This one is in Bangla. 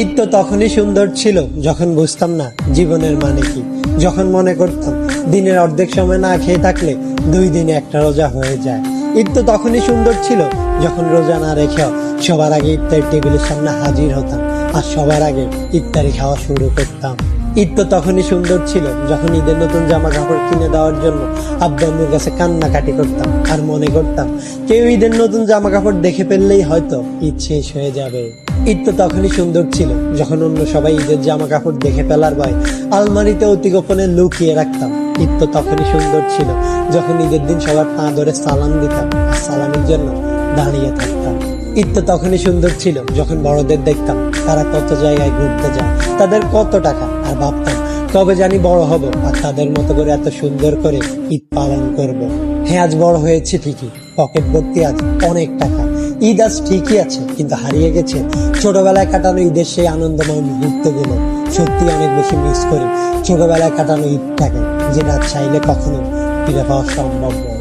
ঈদ তো তখনই সুন্দর ছিল যখন বুঝতাম না জীবনের মানে কি, যখন মনে করতাম দিনের অর্ধেক সময় না খেয়ে থাকলে 2 দিনে একটা রোজা হয়ে যায়। ঈদ তো তখনই সুন্দর ছিল যখন রোজা না রেখেও সবার আগে ইফতার টেবিলের সামনে হাজির হতাম আর সবার আগে ইফতারি খাওয়া শুরু করতাম। ঈদ তো তখনই সুন্দর ছিল যখন ঈদের নতুন জামা কাপড় কিনে দেওয়ার জন্য আব্বু আম্মুর কাছে কান্নাকাটি করতাম আর মনে করতাম কেউ ঈদের নতুন জামা কাপড় দেখে ফেললেই হয়তো ঈদ শেষ হয়ে যাবে। ঈদ তো তখনই সুন্দর ছিল যখন অন্য সবাই ঈদের জামা কাপড় দেখে ফেলার ভয় আলমারিতে অতি গোপনে লুকিয়ে রাখতাম। ঈদ তো তখনই সুন্দর ছিল যখন ঈদের দিন সবার পা ধরে সালাম দিতাম আর সালামের জন্য দাঁড়িয়ে থাকতাম। ঈদ তো তখনই সুন্দর ছিল যখন বড়দের দেখতাম তারা কত জায়গায় ঘুরতে যায়, তাদের কত টাকা, আর ভাবতাম কবে জানি বড় হব আর তাদের মতো করে এত সুন্দর করে ঈদ পালন করব। হ্যাঁ, আজ বড় হয়েছে ঠিকই, পকেট ভর্তি আজ অনেক টাকা। ঈদ আজ ঠিকই আছে, কিন্তু হারিয়ে গেছে ছোটবেলায় কাটানো ঈদের সেই আনন্দময় মুহূর্তগুলো। সত্যি অনেক বেশি মিস করি ছোটবেলায় কাটানো ঈদটাকে, যেটা চাইলে কখনো ফিরে পাওয়া সম্ভব নয়।